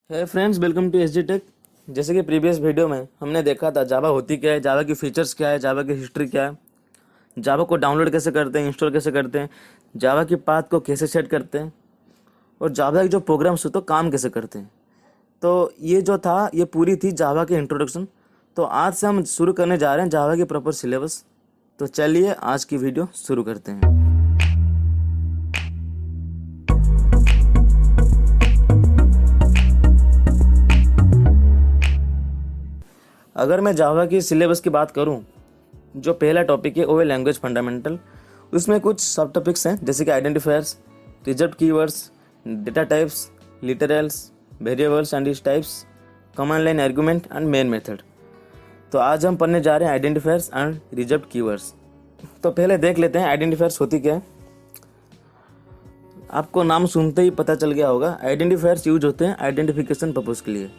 है friends, welcome to S G tech. जैसे कि प्रीवियस वीडियो में हमने देखा था जावा होती क्या है, जावा की फीचर्स क्या है, जावा की हिस्ट्री क्या है, जावा को डाउनलोड कैसे करते हैं, इंस्टॉल कैसे करते हैं, जावा की पाथ को कैसे सेट करते हैं और जावा के जो प्रोग्राम्स होते हैं काम कैसे करते हैं। तो ये जो था ये पूरी थी जावा की इंट्रोडक्शन। तो आज से हम शुरू करने जा रहे हैं जावा की प्रॉपर सिलेबस। तो चलिए आज की वीडियो शुरू करते हैं। अगर मैं जावा की सिलेबस की बात करूं, जो पहला टॉपिक है वो है लैंग्वेज फंडामेंटल। उसमें कुछ सब टॉपिक्स हैं जैसे कि identifiers, reserve keywords, data types, literals, variables and its types, command line argument and main method. तो आज हम पढ़ने जा रहे हैं आइडेंटिफायर्स एंड रिजर्व कीवर्ड्स। तो पहले देख लेते हैं आइडेंटिफायर्स होती क्या है। आपको नाम सुनते ही पता चल गया होगा, आइडेंटिफायर्स यूज होते हैं आइडेंटिफिकेशन पर्पज़ के लिए।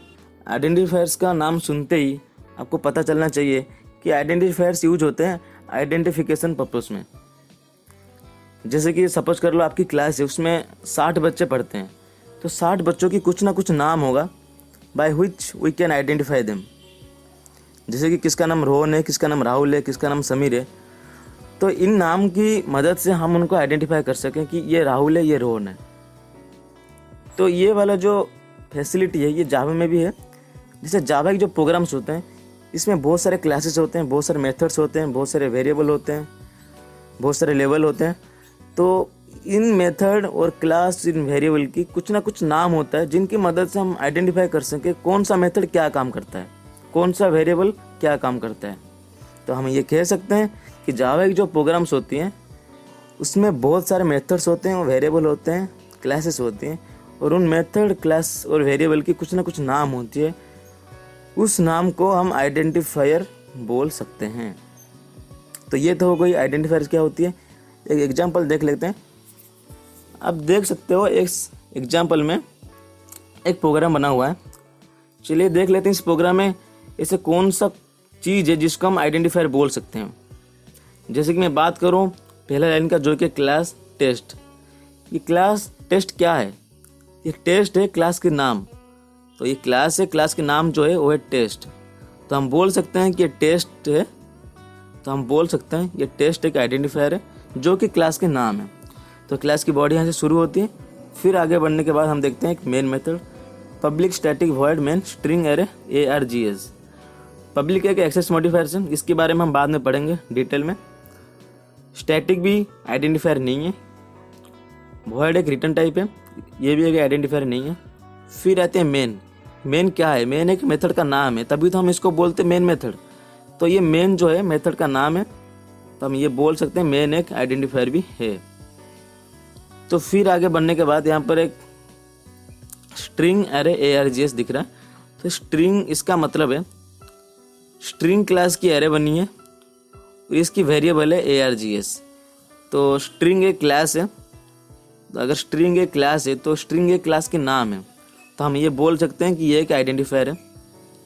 आइडेंटिफायर्स का नाम सुनते ही आपको पता चलना चाहिए कि आइडेंटिफायर्स यूज होते हैं आइडेंटिफिकेशन पर्पज़ में। जैसे कि सपोज कर लो आपकी क्लास है, उसमें 60 बच्चे पढ़ते हैं, तो 60 बच्चों की कुछ ना कुछ नाम होगा by which we can identify them. जैसे कि किसका नाम रोहन है, किसका नाम राहुल है, किसका नाम समीर है। तो इन नाम की मदद से हम उनको आइडेंटिफाई कर सकें कि ये राहुल है, ये रोहन है। तो ये वाला जो फैसिलिटी है ये जावा में भी है। जैसे जावा के जो प्रोग्राम्स होते हैं इसमें बहुत सारे क्लासेस होते हैं, बहुत सारे मेथड्स होते हैं, बहुत सारे वेरिएबल होते हैं, बहुत सारे लेवल होते हैं। तो इन मेथड और क्लास, इन वेरिएबल की कुछ ना कुछ नाम होता है जिनकी मदद से हम आइडेंटिफाई कर सकें कौन सा मेथड क्या काम करता है, कौन सा वेरिएबल क्या काम करता है। तो हम ये कह सकते हैं कि जावा की जो प्रोग्राम्स होती हैं उसमें बहुत सारे मेथड्स होते हैं, वेरिएबल होते हैं, क्लासेस होती हैं, और उन मेथड, क्लास और वेरिएबल की कुछ ना कुछ नाम होती है। उस नाम को हम आइडेंटिफायर बोल सकते हैं। तो ये तो हो गई आइडेंटिफायर क्या होती है। एक एग्जांपल देख लेते हैं। आप देख सकते हो एक एग्जांपल में एक प्रोग्राम बना हुआ है। चलिए देख लेते हैं इस प्रोग्राम में ऐसे कौन सा चीज़ है जिसको हम आइडेंटिफायर बोल सकते हैं। जैसे कि मैं बात करूं पहला लाइन का जो कि क्लास टेस्ट। ये क्लास टेस्ट क्या है? ये टेस्ट है क्लास के नाम। तो ये क्लास है, क्लास के नाम जो है वो है टेस्ट। तो हम बोल सकते हैं कि ये टेस्ट है। तो हम बोल सकते हैं ये टेस्ट एक आइडेंटिफायर है जो कि क्लास के नाम है। तो क्लास की बॉडी यहाँ से शुरू होती है। फिर आगे बढ़ने के बाद हम देखते हैं एक main method, public static void main string array ARGS। Public एक एक्सेस मॉडिफायर है, इसके बारे में हम बाद में पढ़ेंगे डिटेल में। स्टैटिक भी आइडेंटिफायर नहीं है। वॉइड एक रिटर्न टाइप है, ये भी एक आइडेंटिफायर नहीं है। फिर आते हैं मेन। मेन क्या है? मेन एक मेथड का नाम है, तभी तो हम इसको बोलते हैं मेन मेथड। तो ये मेन जो है मेथड का नाम है, तो हम ये बोल सकते हैं मेन एक आइडेंटिफायर भी है। तो फिर आगे बढ़ने के बाद यहाँ पर एक स्ट्रिंग एरे ARGS दिख रहा है। तो स्ट्रिंग इसका मतलब है स्ट्रिंग क्लास की एरे बनी है और इसकी वेरिएबल है ARGS। तो स्ट्रिंग एक क्लास है। तो अगर स्ट्रिंग एक क्लास है तो स्ट्रिंग एक क्लास के नाम है, तो हम ये बोल सकते हैं कि ये एक आइडेंटिफायर है।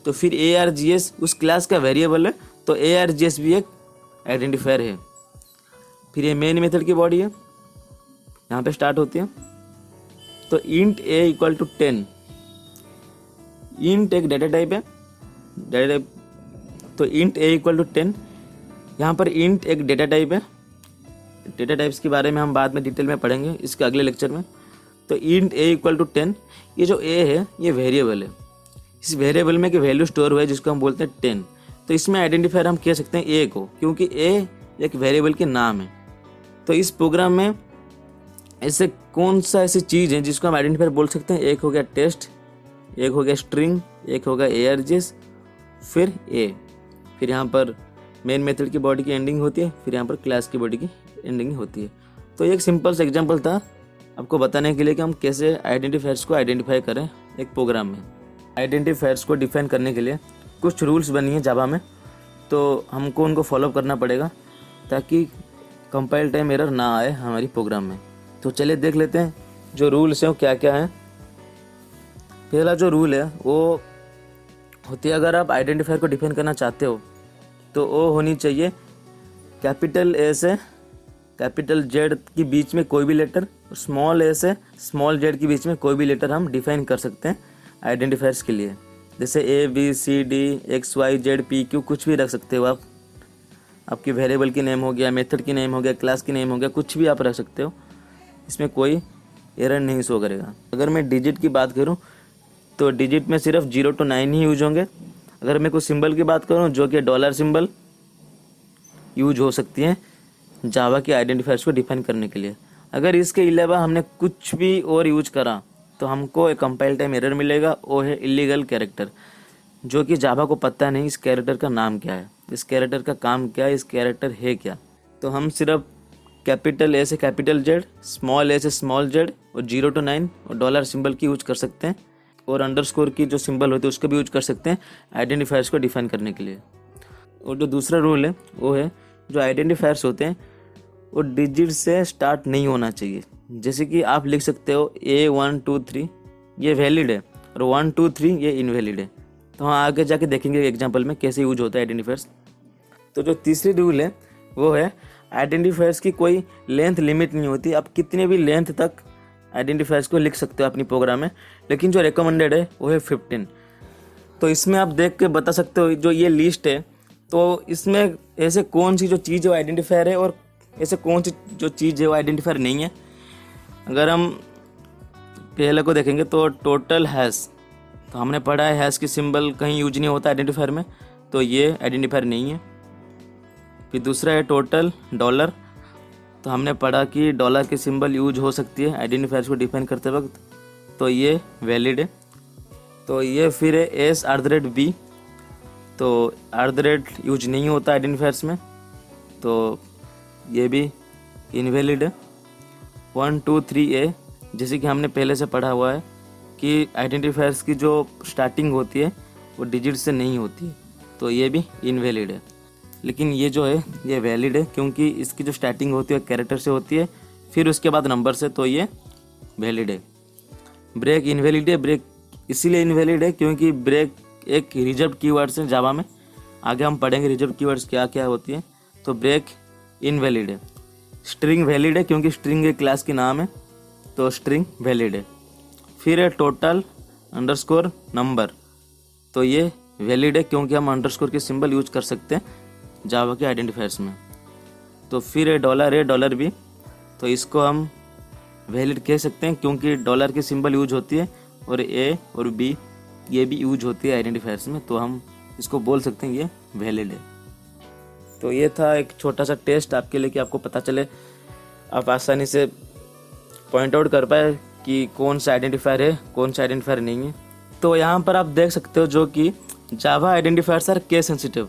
तो फिर ARGS उस क्लास का वेरिएबल है, तो ARGS भी एक आइडेंटिफायर है। फिर ये मेन मेथड की बॉडी है, यहाँ पे स्टार्ट होती है। तो int a equal to 10। Int एक डेटा टाइप है, डेटा टाइप। तो इंट a इक्वल टू 10। यहाँ पर इंट एक डेटा टाइप है। डेटा टाइप्स के बारे में हम बाद में डिटेल में पढ़ेंगे इसके अगले लेक्चर में। तो इंट a इक्वल टू 10। ये जो a है ये वेरिएबल है। इस वेरिएबल में एक वैल्यू स्टोर हुआ है जिसको हम बोलते हैं 10। तो इसमें आइडेंटिफायर हम कह सकते हैं a को, क्योंकि a एक वेरिएबल के नाम है। तो इस प्रोग्राम में ऐसे कौन सा ऐसी चीज़ है जिसको हम आइडेंटिफायर बोल सकते हैं? एक हो गया टेस्ट, एक हो गया स्ट्रिंग, एक हो गया ARGS, फिर a। फिर यहाँ पर मेन मेथड की बॉडी की एंडिंग होती है, फिर यहाँ पर क्लास की बॉडी की एंडिंग होती है। तो एक सिंपल सा एग्जांपल था आपको बताने के लिए कि हम कैसे आइडेंटिफायर्स को आइडेंटिफाई करें एक प्रोग्राम में। आइडेंटिफायर्स को डिफाइन करने के लिए कुछ रूल्स बनी है जावा में, तो हमको उनको फॉलो करना पड़ेगा ताकि कंपाइल टाइम एरर ना आए हमारी प्रोग्राम में। तो चलिए देख लेते हैं जो रूल्स हैं वो क्या क्या हैं। पहला जो रूल है वो होती है, अगर आप आइडेंटिफायर को डिफाइन करना चाहते हो तो वो होनी चाहिए कैपिटल A से कैपिटल Z के बीच में कोई भी लेटर, स्मॉल a से स्मॉल z के बीच में कोई भी लेटर हम डिफाइन कर सकते हैं आइडेंटिफायर्स के लिए, जैसे ABCD XYZ PQ कुछ भी रख सकते हो आप। आपकी वेरिएबल की नेम हो गया, मेथड की नेम हो गया, क्लास की नेम हो गया, कुछ भी आप रख सकते हो, इसमें कोई एरर नहीं शो करेगा। अगर मैं डिजिट की बात करूं तो डिजिट में सिर्फ 0 to 9 ही यूज होंगे। अगर मैं कुछ सिंबल की बात करूं जो कि डॉलर सिंबल यूज हो सकती हैं जावा के आइडेंटिफायर्स को डिफाइन करने के लिए। अगर इसके अलावा हमने कुछ भी और यूज करा तो हमको एक कंपाइल टाइम एरर मिलेगा, वो है इलीगल कैरेक्टर, जो कि जावा को पता नहीं इस कैरेक्टर का नाम क्या है, इस कैरेक्टर का काम क्या है, इस कैरेक्टर है क्या। तो हम सिर्फ कैपिटल ए से कैपिटल जेड, स्मॉल ए से स्मॉल जेड और 0 to 9 और डॉलर सिंबल की यूज कर सकते हैं, और अंडरस्कोर की जो सिंबल होती है उसका भी यूज कर सकते हैं आइडेंटिफायर्स को डिफाइन करने के लिए। और जो दूसरा रूल है वो है जो आइडेंटिफायर्स होते हैं वो डिजिट से स्टार्ट नहीं होना चाहिए। जैसे कि आप लिख सकते हो A1 2 3 ये वैलिड है और 1 2 3 ये इनवैलिड है। तो हाँ, आगे जाके देखेंगे एग्जाम्पल में कैसे यूज होता है आइडेंटिफायर्स। तो जो तीसरी रूल है वो है आइडेंटिफायर्स की कोई लेंथ लिमिट नहीं होती, आप कितने भी लेंथ तक आइडेंटिफायर्स को लिख सकते हो अपनी प्रोग्राम में, लेकिन जो रिकमेंडेड है वो है 15। तो इसमें आप देख के बता सकते हो जो ये लिस्ट है तो इसमें ऐसे कौन सी जो चीज़ है आइडेंटिफायर है और ऐसे कौन सी जो चीज़ है वो आइडेंटिफायर नहीं है। अगर हम पहले को देखेंगे तो टोटल हैश, तो हमने पढ़ा है हैश की सिंबल कहीं यूज नहीं होता आइडेंटिफायर में, तो ये आइडेंटिफायर नहीं है। फिर दूसरा है टोटल डॉलर, तो हमने पढ़ा कि डॉलर की सिंबल यूज हो सकती है आइडेंटिफायर्स को डिफाइन करते वक्त, तो ये वैलिड है। तो ये फिर है S@B, तो @ यूज नहीं होता आइडेंटिफायर्स में, तो ये भी इनवैलिड है। 1 2 3 A, जैसे कि हमने पहले से पढ़ा हुआ है कि आइडेंटिफायर्स की जो स्टार्टिंग होती है वो डिजिट से नहीं होती है, तो ये भी इनवैलिड है। लेकिन ये जो है ये वैलिड है क्योंकि इसकी जो स्टार्टिंग होती है कैरेक्टर से होती है, फिर उसके बाद नंबर से, तो ये वैलिड है। ब्रेक इनवैलिड है, ब्रेक इसीलिए इनवैलिड है क्योंकि ब्रेक एक रिजर्व कीवर्ड्स है जावा में, आगे हम पढ़ेंगे रिजर्व कीवर्ड्स क्या क्या होती है। तो ब्रेक इनवैलिड है। स्ट्रिंग वैलिड है क्योंकि स्ट्रिंग एक क्लास की नाम है, तो स्ट्रिंग वैलिड है। फिर है टोटल अंडरस्कोर नंबर, तो ये वैलिड है क्योंकि हम अंडरस्कोर की सिंबल यूज कर सकते हैं जावा के आइडेंटिफायर्स में। तो फिर है डॉलर B, तो इसको हम वैलिड कह सकते हैं क्योंकि डॉलर की सिंबल यूज होती है और A और B ये भी यूज होती है आइडेंटिफायर्स में, तो हम इसको बोल सकते हैं ये वैलिड है। तो ये था एक छोटा सा टेस्ट आपके लिए कि आपको पता चले, आप आसानी से पॉइंट आउट कर पाए कि कौन सा आइडेंटिफायर है कौन सा आइडेंटिफायर नहीं है। तो यहाँ पर आप देख सकते हो जो कि जावा आइडेंटिफायर्स आर केस सेंसिटिव,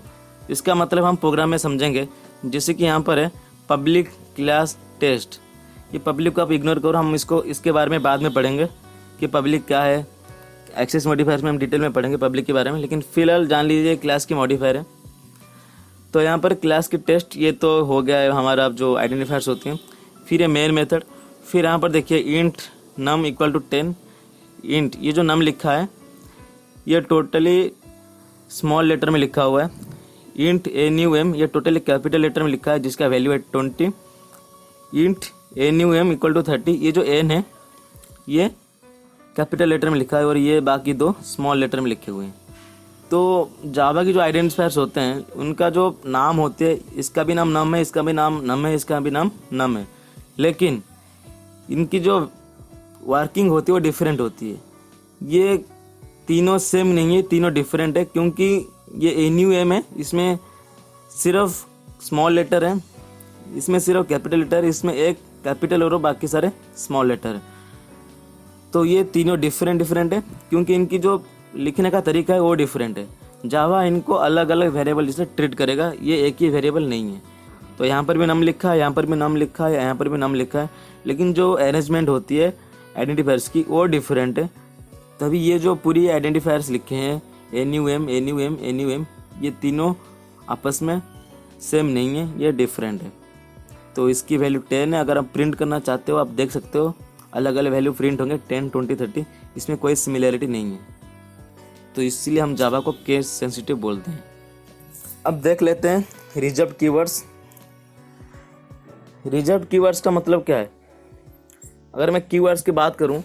इसका मतलब हम प्रोग्राम में समझेंगे। जैसे कि यहाँ पर है पब्लिक क्लास टेस्ट, ये पब्लिक को आप इग्नोर करो, हम इसके बारे में बाद में पढ़ेंगे कि पब्लिक क्या है। एक्सेस मॉडिफायर्स में हम डिटेल में पढ़ेंगे पब्लिक के बारे में, लेकिन फिलहाल जान लीजिए क्लास की मॉडिफायर है। तो यहाँ पर क्लास की टेस्ट ये तो हो गया है हमारा जो आइडेंटिफायर्स होती हैं। फिर है मेन मेथड, फिर यहाँ पर देखिए int num equal to 10। Int ये जो नम लिखा है ये टोटली स्मॉल लेटर में लिखा हुआ है। इंट NUM ये टोटली कैपिटल लेटर में लिखा है जिसका वैल्यू है 20। इंट NUM इक्वल टू 30, ये जो n है ये कैपिटल लेटर में लिखा है और ये बाकी दो स्मॉल लेटर में लिखे हुए हैं। तो जावा की जो आइडेंटिफायर्स होते हैं उनका जो नाम होते हैं, इसका भी नाम नम है, इसका भी नाम नम है, इसका भी नाम नम है, लेकिन इनकी जो वर्किंग होती है वो डिफरेंट होती है। ये तीनों सेम नहीं है, तीनों डिफरेंट है क्योंकि ये NUM है, इसमें सिर्फ स्मॉल लेटर है, इसमें सिर्फ कैपिटल लेटर है, इसमें एक कैपिटल और बाकी सारे स्मॉल लेटर है। तो ये तीनों डिफरेंट है क्योंकि इनकी जो लिखने का तरीका है वो डिफरेंट है। जावा इनको अलग अलग वेरिएबल जैसे ट्रीट करेगा, ये एक ही वेरिएबल नहीं है। तो यहाँ पर भी नम लिखा है, यहाँ पर भी नम लिखा है, यहाँ पर भी नम लिखा है, लेकिन जो अरेंजमेंट होती है आइडेंटिफायर्स की वो डिफरेंट है। तभी ये जो पूरी आइडेंटिफायर्स लिखे हैं NUM ये तीनों आपस में सेम नहीं है, ये डिफरेंट है। तो इसकी वैल्यू 10 है। अगर आप प्रिंट करना चाहते हो आप देख सकते हो अलग अलग वैल्यू प्रिंट होंगे 10 20 30, इसमें कोई सिमिलरिटी नहीं है। तो इसीलिए हम जावा को केस सेंसिटिव बोलते हैं। अब देख लेते हैं रिजर्व कीवर्ड्स। रिजर्व कीवर्ड्स का मतलब क्या है? अगर मैं कीवर्ड्स की बात करूं,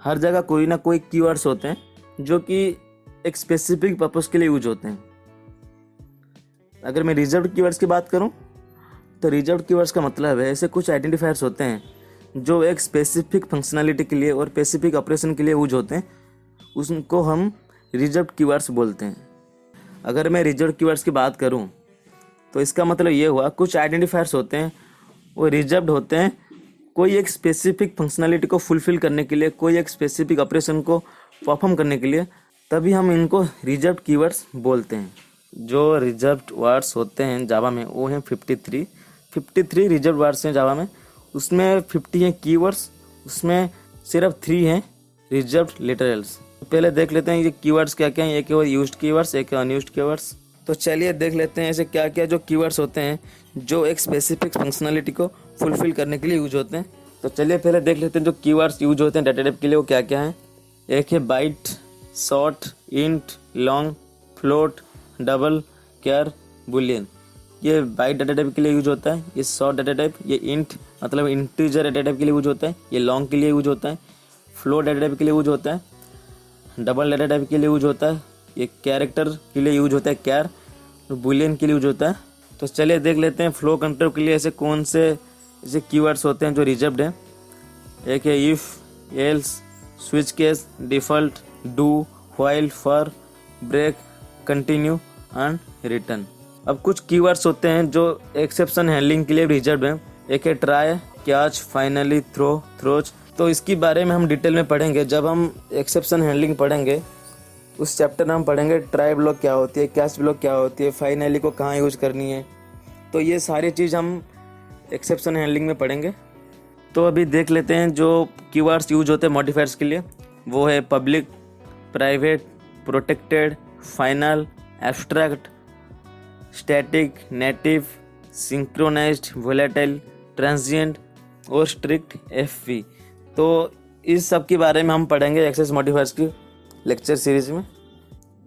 हर जगह कोई ना कोई कीवर्ड्स होते हैं जो कि एक स्पेसिफिक पर्पस के लिए यूज होते हैं। अगर मैं रिजर्व्ड कीवर्ड्स की बात करूं तो रिजर्व्ड कीवर्ड्स का मतलब है ऐसे कुछ आइडेंटिफायर्स होते हैं जो एक स्पेसिफिक फंक्शनैलिटी के लिए और स्पेसिफिक ऑपरेशन के लिए यूज होते हैं, उनको हम रिजर्व्ड कीवर्ड्स बोलते हैं। अगर मैं रिजर्व्ड कीवर्ड्स की बात करूं तो इसका मतलब ये हुआ कुछ आइडेंटिफायर्स होते हैं वो रिजर्व्ड होते हैं कोई एक स्पेसिफिक फंक्शनैलिटी को फुलफिल करने के लिए, कोई एक स्पेसिफिक ऑपरेशन को परफॉर्म करने के लिए, तभी हम इनको रिजर्व्ड कीवर्ड्स बोलते हैं। जो रिजर्व्ड वर्ड्स होते हैं जावा में वो हैं 53 रिजर्व्ड वर्ड्स हैं जावा में। उसमें 50 हैं कीवर्ड्स, उसमें सिर्फ 3 हैं रिजर्व्ड लिटरल्स। पहले देख लेते हैं ये कीवर्ड्स क्या क्या हैं। एक है यूज्ड कीवर्ड्स, एक है अनयूज्ड कीवर्ड्स। तो चलिए देख लेते हैं ऐसे क्या क्या जो कीवर्ड्स होते हैं जो एक स्पेसिफिक फंक्शनैलिटी को फुलफिल करने के लिए यूज होते हैं। तो चलिए पहले देख लेते हैं जो कीवर्ड्स यूज होते हैं डाटा टाइप के लिए वो क्या क्या हैं। एक है byte, short, int, long, float, double, char, boolean. ये बाइट डाटा टाइप के लिए यूज होता है। ये शॉर्ट डाटा टाइप, ये इंट मतलब इंटीजर डाटा टाइप के लिए यूज होता है। ये लॉन्ग के लिए यूज होता है। फ्लोट डाटा टाइप के लिए यूज होता है। डबल डाटा टाइप के लिए यूज होता है। ये कैरेक्टर के लिए यूज होता है कैर, और बुलियन के लिए यूज होता है। तो चलिए देख लेते हैं फ्लो कंट्रोल के लिए ऐसे कौन से ऐसे कीवर्ड्स होते हैं जो रिजर्व्ड हैं। एक है if, else, switch case, default, do, while, for, break, continue and return. अब कुछ कीवर्ड्स होते हैं जो एक्सेप्शन हैंडलिंग के लिए रिजर्व्ड हैं। एक है try, catch, finally, throw, throws. तो इसके बारे में हम डिटेल में पढ़ेंगे जब हम एक्सेप्शन हैंडलिंग पढ़ेंगे। उस चैप्टर में हम पढ़ेंगे ट्राई ब्लॉक क्या होती है, कैच ब्लॉक क्या होती है, फाइनली को कहाँ यूज करनी है। तो ये सारी चीज़ हम एक्सेप्शन हैंडलिंग में पढ़ेंगे। तो अभी देख लेते हैं जो कीवर्ड्स यूज होते हैं मॉडिफायर्स के लिए। वो है public, private, protected, final, abstract, static, native, synchronized, volatile, transient और स्ट्रिक्ट एफवी। तो इस सब के बारे में हम पढ़ेंगे एक्सेस मॉडिफायर्स की लेक्चर सीरीज में।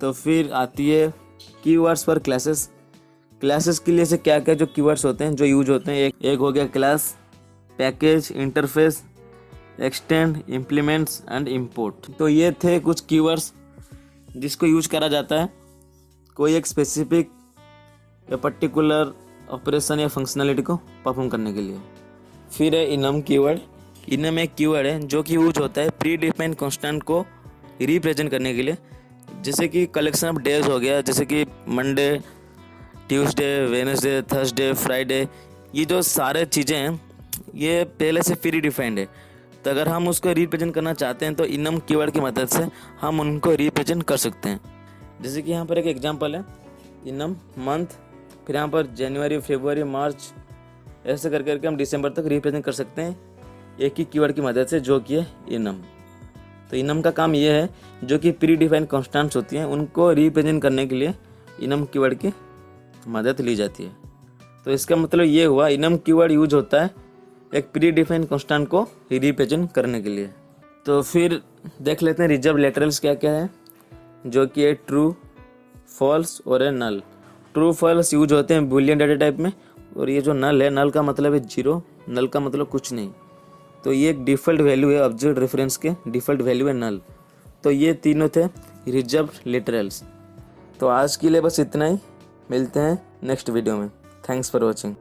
तो फिर आती है कीवर्ड्स पर क्लासेस। क्लासेस के लिए से क्या क्या जो कीवर्ड्स होते हैं जो यूज होते हैं। एक हो गया class, package, interface, extend, implements and import. तो ये थे कुछ कीवर्ड्स जिसको यूज करा जाता है कोई एक स्पेसिफिक या पर्टिकुलर ऑपरेशन या फंक्शनैलिटी को परफॉर्म करने के लिए। फिर है इनम कीवर्ड। इनम एक कीवर्ड है जो कि यूज होता है प्री डिफाइंड कांस्टेंट को रिप्रेजेंट करने के लिए। जैसे कि कलेक्शन ऑफ डेज हो गया, जैसे कि Monday, Tuesday, Wednesday, Thursday, Friday. ये जो सारे चीज़ें हैं ये पहले से प्री डिफाइंड है। तो अगर हम उसको रिप्रेजेंट करना चाहते हैं तो इनम कीवर्ड की मदद से हम उनको रिप्रेजेंट कर सकते हैं। जैसे कि यहाँ पर एक एग्जांपल है इनम मंथ, फिर यहाँ पर जनवरी, फरवरी, मार्च, ऐसे करके हम दिसंबर तक रिप्रेजेंट कर सकते हैं एक ही कीवर्ड की मदद से जो कि है इनम। तो इनम का काम ये है जो कि प्री डिफाइंड कॉन्स्टेंट्स होती हैं उनको रिप्रेजेंट करने के लिए इनम कीवर्ड की मदद ली जाती है। तो इसका मतलब ये हुआ इनम कीवर्ड यूज होता है एक प्री डिफाइंड कॉन्स्टेंट को रिप्रेजेंट करने के लिए। तो फिर देख लेते हैं रिजर्व लेटरल्स क्या क्या है, जो कि है ट्रू, फॉल्स और है नल। ट्रू फॉल्स यूज होते हैं बुलियन डाटा टाइप में, और ये जो नल है, नल का मतलब है जीरो, नल का मतलब कुछ नहीं। तो ये एक डिफ़ॉल्ट वैल्यू है, ऑब्जेक्ट रेफरेंस के डिफ़ॉल्ट वैल्यू है नल। तो ये तीनों थे रिजर्व्ड लिटरल्स। तो आज के लिए बस इतना ही, मिलते हैं नेक्स्ट वीडियो में। Thanks for watching.